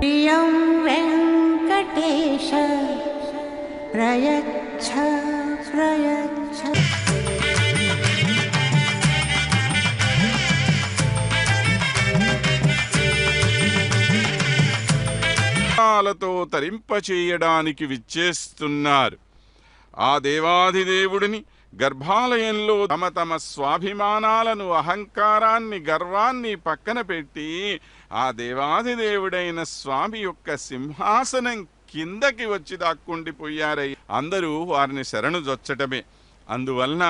ప్రియం వెంకటేశ ప్రయచ్ఛ ప్రయచ్ఛ. లతో తరింపచేయడానికి విచ్చేస్తున్నారు. ఆ దేవాధిదేవుడిని గర్భాలయంలో తమ తమ స్వాభిమానాలను, అహంకారాన్ని, గర్వాన్ని పక్కన పెట్టి ఆ దేవాధిదేవుడైన స్వామి యొక్క సింహాసనం కిందకి వచ్చి దాక్కుండిపోయారై అందరూ వారిని శరణుజొచ్చటమే. అందువలన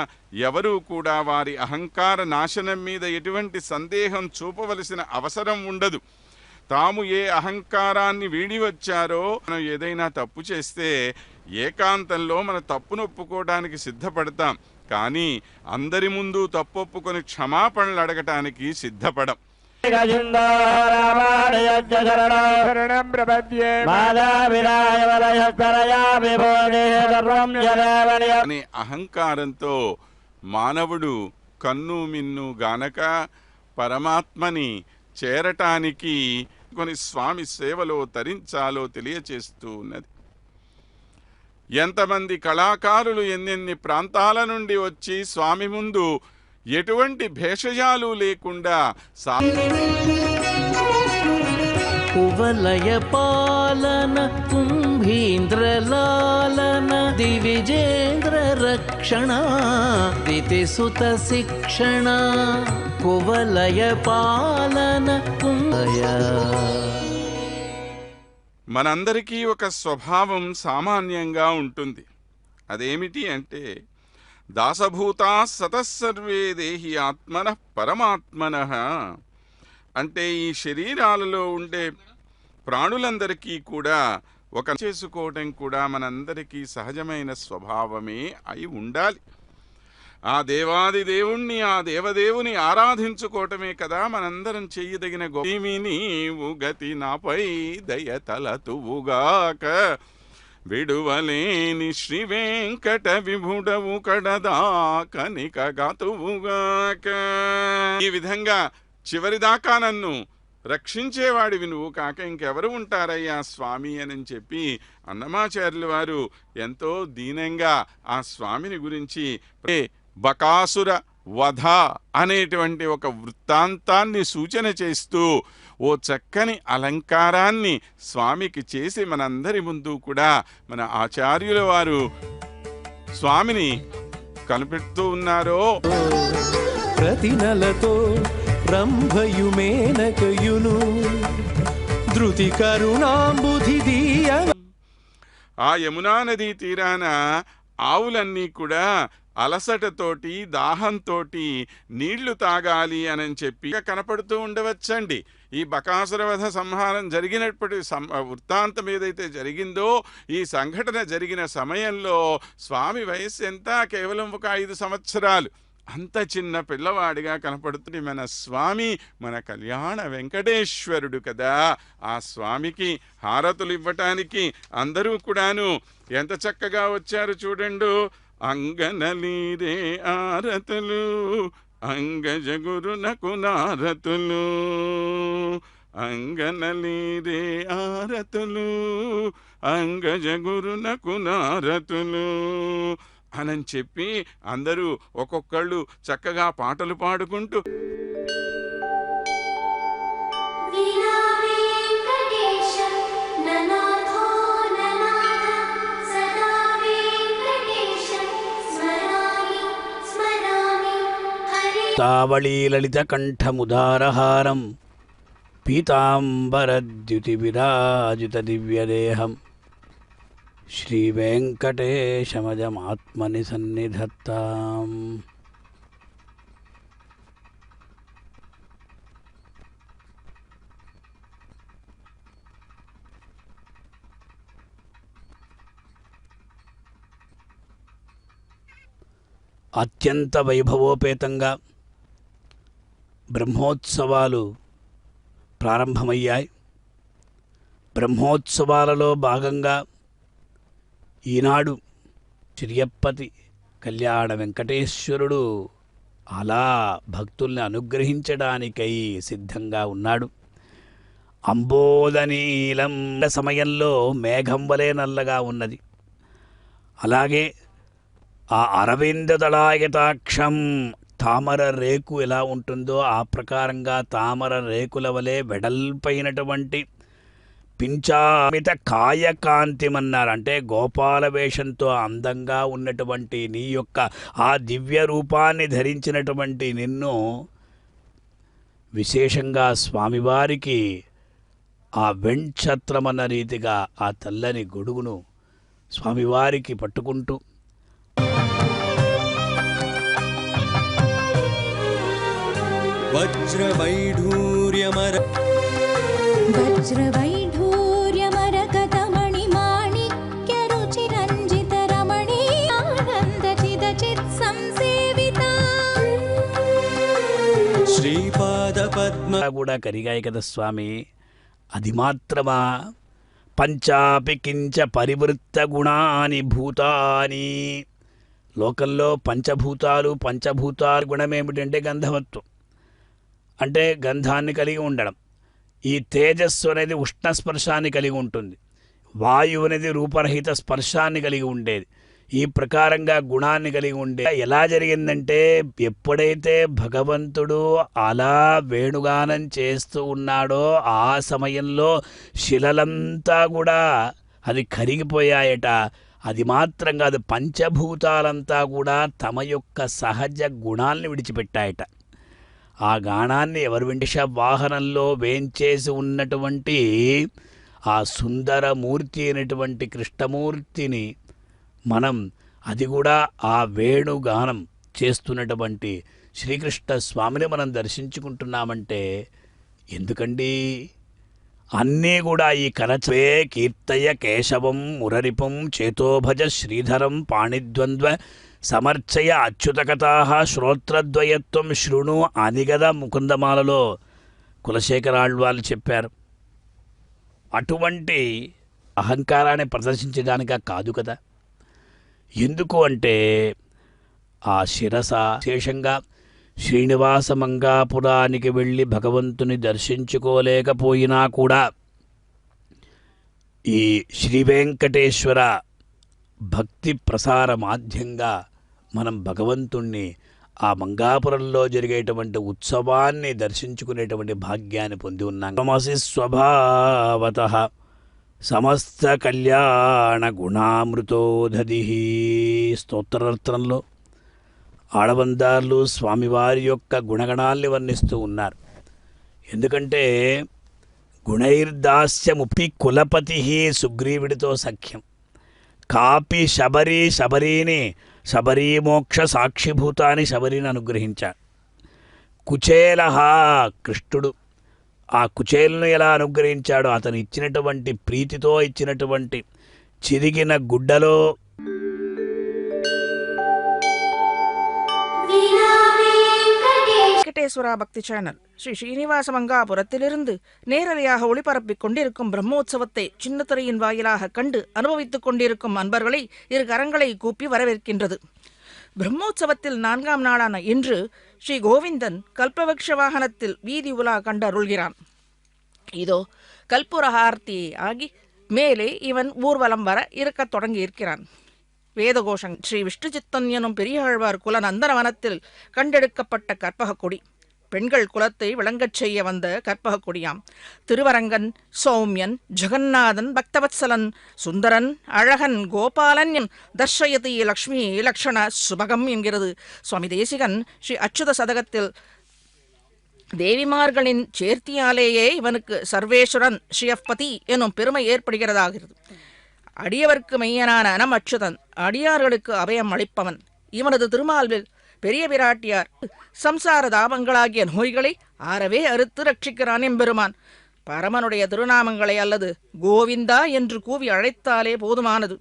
ఎవరూ కూడా వారి అహంకార నాశనం మీద ఎటువంటి సందేహం చూపవలసిన అవసరం ఉండదు. తాము ఏ అహంకారాన్ని వీడి వచ్చారో, మనం ఏదైనా తప్పు చేస్తే ఏకాంతంలో మన తప్పును ఒప్పుకోవడానికి సిద్ధపడతాం, కానీ అందరి ముందు తప్పొప్పుకొని క్షమాపణలు అడగటానికి సిద్ధపడం. అనే అహంకారంతో మానవుడు కన్ను మిన్ను గానక పరమాత్మని చేరటానికి కొన్ని స్వామి సేవలో తరించాలో తెలియచేస్తూ ఉన్నది. ఎంతమంది కళాకారులు ఎన్నెన్ని ప్రాంతాల నుండి వచ్చి స్వామి ముందు ఎటువంటి భేషజాలు లేకుండా కువలయ పాలన కుంభీంద్రలాలన దివిజేంద్ర రక్షణ దితిసుత శిక్షణ కువలయ పాలన కుంభయ. మనందరికీ ఒక స్వభావం సామాన్యంగా ఉంటుంది. అదేమిటి అంటే దాసభూతా సతస్సర్వే దేహి ఆత్మనః పరమాత్మనః. అంటే ఈ శరీరాలలో ఉండే ప్రాణులందరికీ కూడా ఒక చేసుకోవటం కూడా మనందరికీ సహజమైన స్వభావమే అయి ఉండాలి. ఆ దేవాది దేవుణ్ణి, ఆ దేవదేవుని ఆరాధించుకోవటమే కదా మనందరం చెయ్యదగిన గోమి. నీవు గతి నాపై దయతలతువుగాక విడువలేని శ్రీ వెంకట విభుడవు కడదా కనికగాతువుగాక. ఈ విధంగా చివరిదాకా నన్ను రక్షించేవాడివి నువ్వు కాక ఇంకెవరు ఉంటారయ్యా స్వామి అని చెప్పి అన్నమాచార్యుల వారు ఎంతో దీనంగా ఆ స్వామిని గురించి బకాసుర వధ అనేటువంటి ఒక వృత్తాంతాన్ని సూచన చేస్తూ ఓ చక్కని అలంకారాన్ని స్వామికి చేసి మనందరి ముందు కూడా మన ఆచార్యుల వారు స్వామిని కనిపెడుతూ ఉన్నారో. ప్రతినలతో రంభయుమేనకయును ధృతి కరుణాంబుధి దీయ. ఆ యమునా నదీ తీరాన ఆవులన్నీ కూడా అలసటతోటి దాహంతోటి నీళ్లు తాగాలి అని చెప్పి కనపడుతూ ఉండవచ్చండి. ఈ బకాసురవధ సంహారం జరిగినప్పటి వృత్తాంతం ఏదైతే జరిగిందో, ఈ సంఘటన జరిగిన సమయంలో స్వామి వయస్సు ఎంత? కేవలం ఒక 5 సంవత్సరాలు. అంత చిన్న పిల్లవాడిగా కనపడుతుంది మన స్వామి, మన కళ్యాణ వెంకటేశ్వరుడు కదా. ఆ స్వామికి హారతులు ఇవ్వటానికి అందరూ కూడాను ఎంత చక్కగా వచ్చారు చూడండు. అంగనలీరే ఆరతులు అంగజగురునకు నారతులు, అంగనలీరే ఆరతులు అంగజగురునకు నారతులు అని చెప్పి అందరూ ఒక్కొక్కళ్ళు చక్కగా పాటలు పాడుకుంటూ తావళీలలిత కంఠముదారహారం పీతాంబరద్యుతి విరాజిత దివ్యదేహం శ్రీవేంకటేశమజమాత్మని సన్నిధత్తాం. అత్యంత వైభవోపేతంగా బ్రహ్మోత్సవాలు ప్రారంభమయ్యాయి. బ్రహ్మోత్సవాలలో భాగంగా ఈనాడు చిరియప్పతి కళ్యాణ వెంకటేశ్వరుడు అలా భక్తుల్ని అనుగ్రహించడానికై సిద్ధంగా ఉన్నాడు. అంబోదనీలం సమయంలో మేఘం వలె నల్లగా ఉన్నది. అలాగే ఆ అరవిందదళాయతాక్షం తామర రేకు ఎలా ఉంటుందో ఆ ప్రకారంగా తామర రేకుల వలె వెడల్పైనటువంటి పింఛామిత కాయకాంతిమన్నారు. అంటే గోపాల వేషంతో అందంగా ఉన్నటువంటి నీ యొక్క ఆ దివ్య రూపాన్ని ధరించినటువంటి నిన్ను విశేషంగా స్వామివారికి ఆ వెంఛత్రమన్న రీతిగా ఆ తెల్లని గొడుగును స్వామివారికి పట్టుకుంటూ వజ్రవైఢూర్యమర శ్రీపాద పద్మ కూడా కరిగాయి కదా స్వామి. అది మాత్రమా? పంచాపి కించ పరివృత్త గుణాని భూతాని. లోకంలో పంచభూతాలు గుణమేమిటంటే గంధవత్వం, అంటే గంధాన్ని కలిగి ఉండడం. ఈ తేజస్సు అనేది ఉష్ణస్పర్శాన్ని కలిగి ఉంటుంది. వాయువు అనేది రూపరహిత స్పర్శాన్ని కలిగి ఉండేది. ఈ ప్రకారంగా గుణాన్ని కలిగి ఉండే ఎలా జరిగిందంటే, ఎప్పుడైతే భగవంతుడు అలా వేణుగానం చేస్తూ ఉన్నాడో ఆ సమయంలో శిలలంతా కూడా అది కరిగిపోయాయట. అది మాత్రం కాదు, పంచభూతాలంతా కూడా తమ యొక్క సహజ గుణాల్ని విడిచిపెట్టాయట. ఆ గానాన్ని ఎవరు వెండిష వాహనంలో వేంచేసి ఉన్నటువంటి ఆ సుందరమూర్తి అయినటువంటి కృష్ణమూర్తిని మనం అది కూడా ఆ వేణుగానం చేస్తున్నటువంటి శ్రీకృష్ణ స్వామిని మనం దర్శించుకుంటున్నామంటే ఎందుకండి? అన్నీ కూడా ఈ కరచే కీర్తయ కేశవం మురరిపం చేతోభజ శ్రీధరం పాణిద్వంద్వ సమర్చయ అచ్యుతకథా శ్రోత్రద్వయత్వం శృణు అనిగద ముకుందమాలలో కులశేఖరాళ్వాళ్ళు చెప్పారు. అటువంటి అహంకారాన్ని ప్రదర్శించడానిక కాదు కదా. ఎందుకు అంటే ఆ శిరస విశేషంగా శ్రీనివాస మంగాపురానికి వెళ్ళి భగవంతుని దర్శించుకోలేకపోయినా కూడా ఈ శ్రీ వెంకటేశ్వర భక్తి ప్రసార మాధ్యంగా మనం భగవంతుణ్ణి ఆ మంగాపురంలో జరిగేటువంటి ఉత్సవాన్ని దర్శించుకునేటువంటి భాగ్యాన్ని పొంది ఉన్నాం. తమసి స్వభావతః సమస్త కళ్యాణ గుణామృతోదధి. స్తోత్రరత్నంలో ఆడవందార్లు స్వామివారి యొక్క గుణగణాల్ని వర్ణిస్తూ ఉన్నారు. ఎందుకంటే గుణైర్దాస్యముపి కులపతి సుగ్రీవుడితో సఖ్యం. కాపి శబరీని శబరీమోక్ష సాక్షిభూతాన్ని శబరిని అనుగ్రహించాడు. కుచేల కృష్ణుడు ఆ కుచేలను ఎలా అనుగ్రహించాడో అతను ఇచ్చినటువంటి ప్రీతితో ఇచ్చినటువంటి చిరిగిన గుడ్డలో வெங்கடேஸ்வரா பக்தி சேனல் ஸ்ரீ ஸ்ரீனிவாச மங்காபுரத்திலிருந்து நேரலையாக ஒளிபரப்பிக் கொண்டிருக்கும் பிரம்மோற்சவத்தை சின்னத்திரையின் வாயிலாக கண்டு அனுபவித்துக் கொண்டிருக்கும் அன்பர்களை இரு கரங்களை கூப்பி வரவேற்கின்றது. பிரம்மோற்சவத்தில் 4ஆம் நாளான இன்று ஸ்ரீ கோவிந்தன் கல்பவக்ஷ வாகனத்தில் வீதி உலா கண்டருள்கிறான். இதோ கல்புரஹார்த்தி ஆகி மேலே இவன் ஊர்வலம் வர இருக்கத் தொடங்கியிருக்கிறான். வேதகோஷம் ஸ்ரீ விஷ்ணுசித்தன் எனும் பெரியாழ்வார் குல நந்தனவனத்தில் கண்டெடுக்கப்பட்ட கற்பக கொடி, பெண்கள் குலத்தை விளங்கச் செய்ய வந்த கற்பக கொடியாம். திருவரங்கன், சௌமியன், ஜெகநாதன், பக்தவத்சலன், சுந்தரன், அழகன், கோபாலன் தர்ஷயதி லக்ஷ்மி லக்ஷண சுபகம் என்கிறது சுவாமி தேசிகன் ஸ்ரீ அச்சுத சதகத்தில். தேவிமார்களின் சேர்த்தியாலேயே இவனுக்கு சர்வேஸ்வரன் ஸ்ரீயப்பதி எனும் பெருமை ஏற்படுகிறதாகிறது. அடியவர்க்கு மெய்யனான நம் அச்சுதன், அடியார்களுக்கு அபயம் அளிப்பவன். இவனது திருமால்வில் பெரிய பிராட்டியார் சம்சார தாபங்களாகிய நோய்களை ஆறவே அறுத்து ரட்சிக்கிறான் எம்பெருமான். பரமனுடைய திருநாமங்களை அல்லது கோவிந்தா என்று கூவி அழைத்தாலே போதுமானது.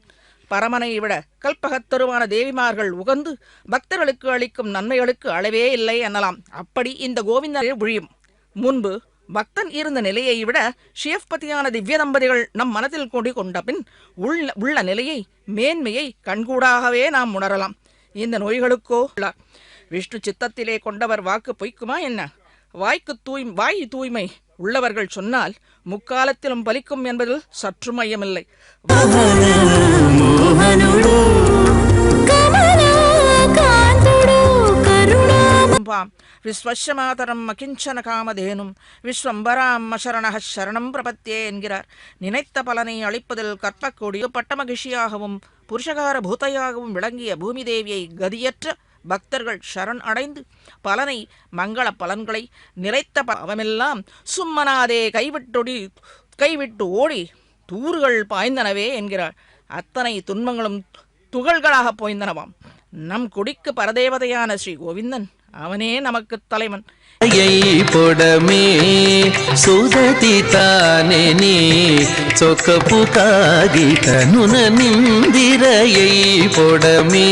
பரமனை விட கல்பகத்தருவான தேவிமார்கள் உகந்து பக்தர்களுக்கு அளிக்கும் நன்மைகளுக்கு அளவே இல்லை எனலாம். அப்படி இந்த கோவிந்தனை ஒழியும் முன்பு பக்தன் இருந்த நிலையை விட ஷியப்பதியான திவ்ய தம்பதிகள் நம் மனதில் கொண்ட பின் உள்ள நிலையை மேன்மையை கண்கூடாகவே நாம் உணரலாம். இந்த நோய்களுக்கோ விஷ்ணு சித்தத்திலே கொண்டவர் வாக்கு பொய்க்குமா என்ன? வாய் தூய்மை உள்ளவர்கள் சொன்னால் முக்காலத்திலும் பலிக்கும் என்பதில் சற்றும் ஐயமில்லை. விஸ்வமாதரம் அகிஞ்சன காமதேனும் விஸ்வம்பராம் சரண சரணம் பிரபத்தியே என்கிறார். நினைத்த பலனை அளிப்பதில் கற்பக்கூடிய பட்டமகிழ்ச்சியாகவும் புருஷகார பூத்தையாகவும் விளங்கிய பூமி தேவியை கதியற்ற பக்தர்கள் சரண் அடைந்து பலனை மங்கள பலன்களை நிலைத்த அவமெல்லாம் சும்மனாதே கைவிட்டு ஓடி தூறுகள் பாய்ந்தனவே என்கிறார். அத்தனை துன்பங்களும் துகள்களாக போய்ந்தனவாம். நம் குடிக்கு பரதேவதையான ஸ்ரீ கோவிந்தன் அவனே நமக்கு தலைவன். పొడమే సుదతి తానే చొక్కపు కాగితనున నిందిరయై పొడమే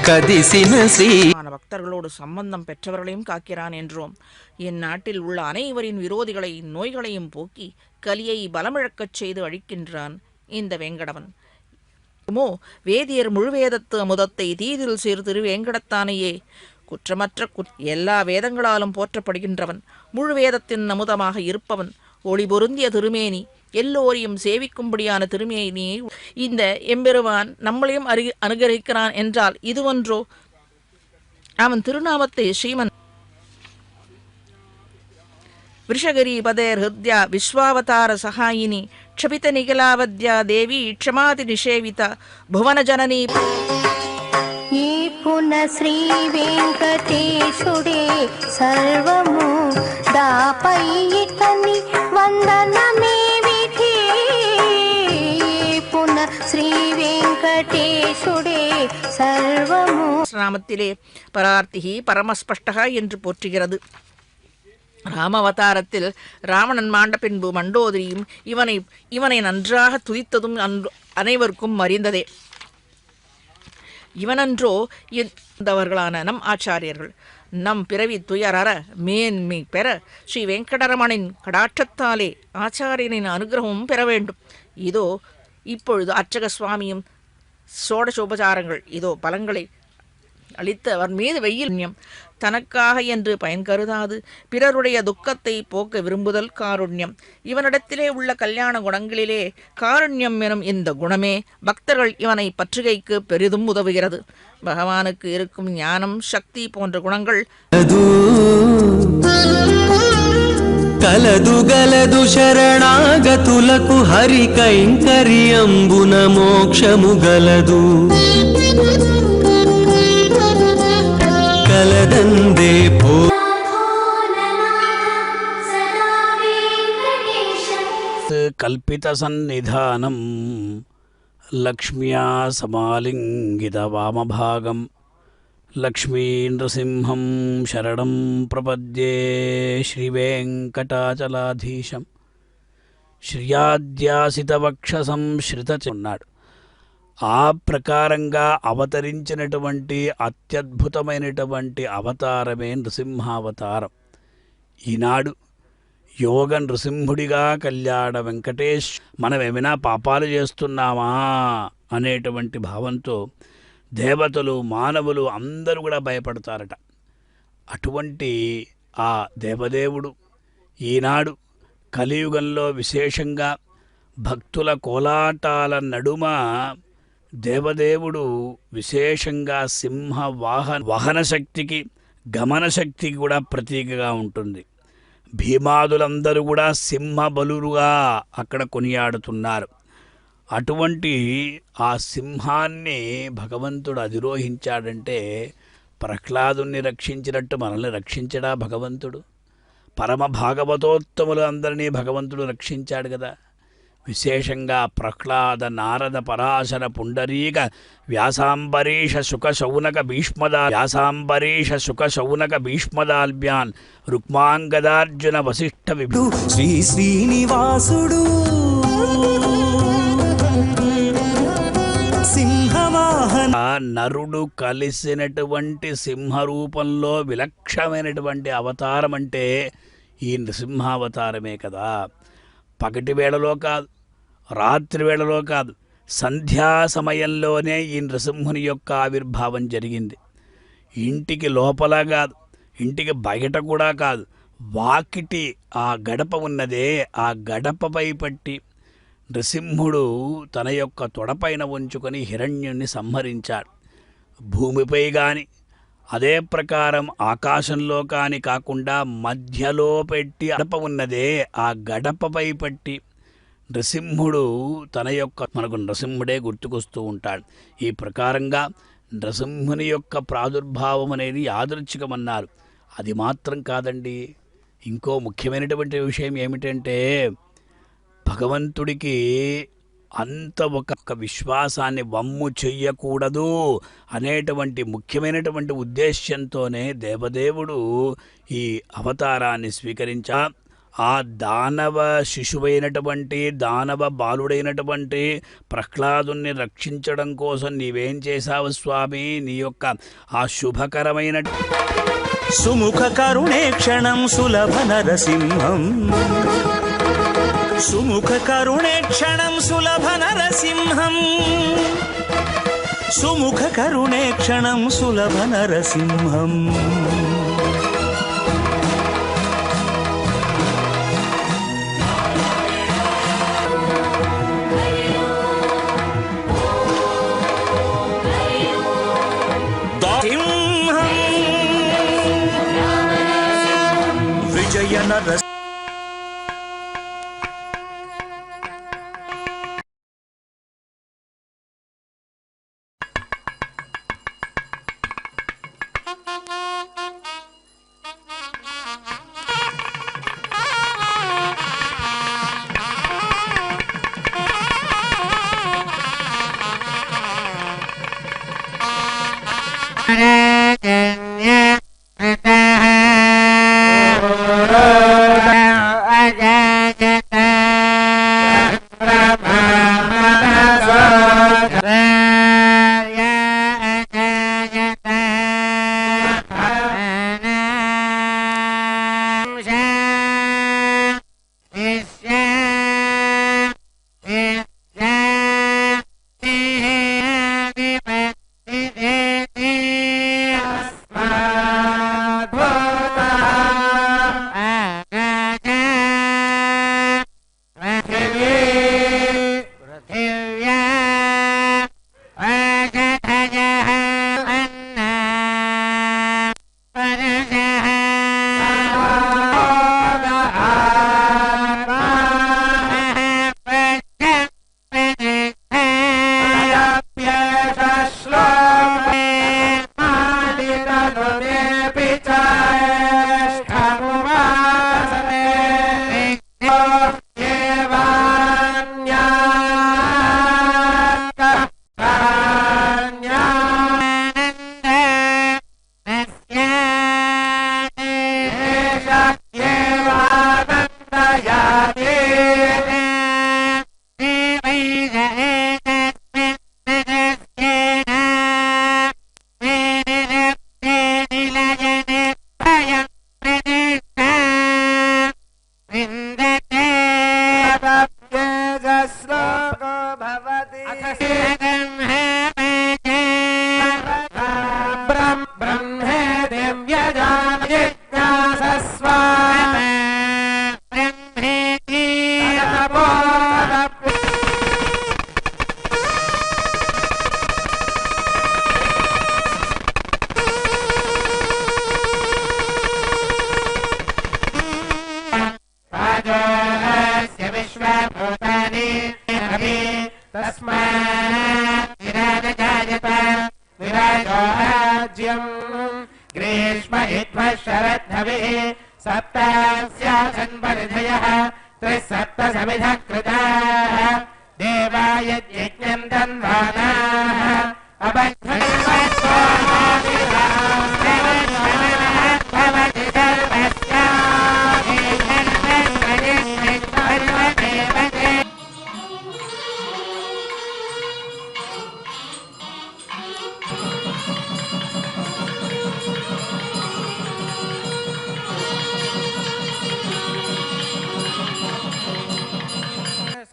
கதிசின ஸ்ரீ பக்தர்களோடு சம்பந்தம் பெற்றவர்களையும் காக்கிறான் என்றோம். இந்நாட்டில் உள்ள அனைவரின் விரோதிகளை நோய்களையும் போக்கி கலியை பலமிழக்கச் செய்து அழிக்கின்றான் இந்த வேங்கடவன். வேதியர் முழுவேதத்து அமுதத்தை தீதில் சீர் திருவேங்கடத்தானையே குற்றமற்ற எல்லா வேதங்களாலும் போற்றப்படுகின்றவன், முழுவேதத்தின் அமுதமாக இருப்பவன், ஒளி பொருந்திய திருமேனி, எல்லோரையும் சேவிக்கும்படியான திருமேனியை இந்த எம்பெருவான் நம்மளையும் அனுகரிக்கிறான் என்றால் இதுவன்றோ? அவன் திருநாமத்தை ஸ்ரீமன் விஷகரி பதேர் ஹிருத்யா விஸ்வாவதார சகாயினி க்ஷபித நிகலாவத்யா தேவி க்ஷமாதி நிஷேவித புவன ஜனனி. ఈ పున శ్రీ వెంకటేశుడే సర్వము దాపై ఇతని వందనమే విధి. పున శ్రీ వెంకటేశుడే సర్వము நாமத்திலே பரார்த்திகி பரமஸ்பஷ்டகா என்று போற்றுகிறது. ராமவதாரத்தில் ராவணன் மாண்ட பின்பு மண்டோதரியும் இவனை நன்றாக துதித்ததும் அனைவருக்கும் அறிந்ததே. இவனன்றோ இருந்தவர்களான நம் ஆச்சாரியர்கள் நம் பிறவி துயரற மேன்மை பெற ஸ்ரீ வெங்கடரமணின் கடாட்சத்தாலே ஆச்சாரியனின் அனுகிரகமும் பெற வேண்டும். இதோ இப்பொழுது அர்ச்சக சுவாமியும் சோடசோபசாரங்கள் இதோ பலங்களை அளித்து அவர் மீது வெயில்யம் தனக்காக என்று பயன் கருதாது பிறருடைய துக்கத்தை போக்க விரும்புதல் காருண்யம். இவனிடத்திலே உள்ள கல்யாண குணங்களிலே காருண்யம் எனும் இந்த குணமே பக்தர்கள் இவனை பற்றுகைக்கு பெரிதும் உதவுகிறது. பகவானுக்கு இருக்கும் ஞானம் சக்தி போன்ற குணங்கள் కలదు గలదు శరణాగతులకు హరి కైంకర్యంబున మోక్షము గలదు కలదందే పో కల్పిత సన్నిధానం లక్ష్మ్యా సమాలింగిత వామభాగం లక్ష్మీ నృసింహం శరణం ప్రపద్యే శ్రీవేంకటాచలాధీశం శ్రియాద్యాసితవక్షసం శ్రితచున్నాడు. ఆ ప్రకారంగా అవతరించినటువంటి అత్యద్భుతమైనటువంటి అవతారమే నృసింహావతారం. ఈనాడు యోగ నృసింహుడిగా కళ్యాణ వెంకటేష్ మనం ఏమైనా పాపాలు చేస్తున్నామా అనేటువంటి భావంతో దేవతలు మానవులు అందరూ కూడా భయపడతారట. అటువంటి ఆ దేవదేవుడు ఈనాడు కలియుగంలో విశేషంగా భక్తుల కోలాటాల నడుమ దేవదేవుడు విశేషంగా సింహ వాహన శక్తికి గమన శక్తికి కూడా ప్రతీకగా ఉంటుంది. భీమాదులందరూ కూడా సింహ బలురుగా అక్కడ కొనియాడుతున్నారు. అటువంటి ఆ సింహాన్ని భగవంతుడు అధిరోహించాడంటే ప్రహ్లాదుని రక్షించినట్టు మనల్ని రక్షించడా భగవంతుడు? పరమ భాగవతోత్తములు అందరినీ భగవంతుడు రక్షించాడు కదా. విశేషంగా ప్రహ్లాద నారద పరాశర పుండరీక వ్యాసాంబరీష శుక శౌనక భీష్మదాల్బ్యాన్ రుక్మాంగదార్జున వశిష్ఠ విభు శ్రీ శ్రీనివాసుడు సింహవాహన నరుడు కలిసినటువంటి సింహరూపంలో విలక్షణమైనటువంటి అవతారం అంటే ఈ నృసింహావతారమే కదా. పగటి వేళలో కాదు, రాత్రి వేళలో కాదు, సంధ్యా సమయంలోనే ఈ నృసింహుని యొక్క ఆవిర్భావం జరిగింది. ఇంటికి లోపల కాదు, ఇంటికి బయట కూడా కాదు, వాకిటి ఆ గడప ఉన్నదే, ఆ గడపపై పట్టి నృసింహుడు తన యొక్క తొడపైన ఉంచుకొని హిరణ్యుణ్ణి సంహరించాడు. భూమిపై గాని అదే ప్రకారం ఆకాశంలో కాని కాకుండా మధ్యలో పెట్టి గడప ఉన్నదే, ఆ గడపపై పట్టి నృసింహుడు తన యొక్క మనకు నృసింహుడే గుర్తుకొస్తూ ఉంటాడు. ఈ ప్రకారంగా నృసింహుని యొక్క ప్రాదుర్భావం అనేది యాదృచ్ఛికమన్నారు. అది మాత్రం కాదండి, ఇంకో ముఖ్యమైనటువంటి విషయం ఏమిటంటే భగవంతుడికి అంత ఒక విశ్వాసాన్ని వమ్ము చెయ్యకూడదు అనేటువంటి ముఖ్యమైనటువంటి ఉద్దేశ్యంతోనే దేవదేవుడు ఈ అవతారాన్ని స్వీకరించా. ఆ దానవ శిశువైనటువంటి దానవ బాలుడైనటువంటి ప్రహ్లాదుని రక్షించడం కోసం నీవేం చేశావు స్వామి? నీ యొక్క ఆ శుభకరమైన సుముఖ కరుణే క్షణం సులభ నరసింహం సుముఖ కరుణే క్షణం సులభ నరసింహం సుముఖ కరుణే క్షణం సులభ నరసింహం విజయ నరసింహ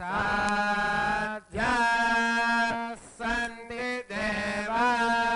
Sadhya Sandhi Deva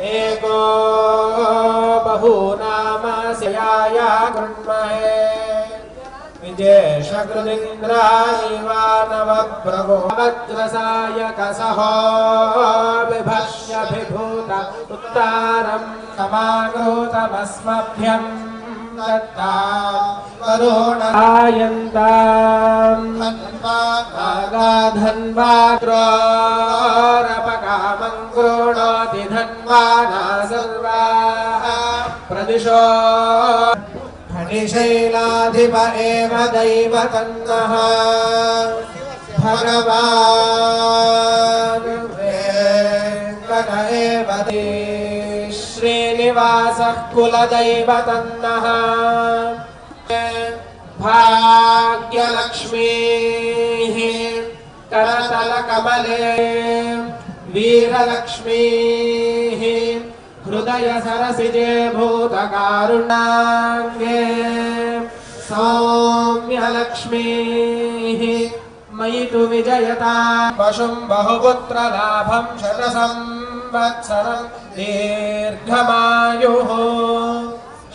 एको बहूनामास्याय गृह्महे विजेशकृदिन्द्रानिवानवप्रभो वज्रसायकसहो बिभर्ष्यभिभूत उत्तारं समागृतमस्मभ्यम् धन्वाग्रोरपकामं गृह्णाति धन्वाना सर्वा प्रदिशो फणिशैलाधिप एव दैवतन्नः भगवान् वेङ्कट एव श्रीनिवासः कुलदैवतन्नः भाग्यलक्ष्मीः करतलकमले वीरलक्ष्मीः हृदयसरसिजे भूतकारुणाङ्गे सौम्यलक्ष्मीः मयि तु विजयता पशुं बहुपुत्रलाभं शतसंवत्सरं दीर्घमायुः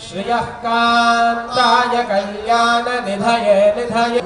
श्रियः कान्ताय कल्याणनिधये निधये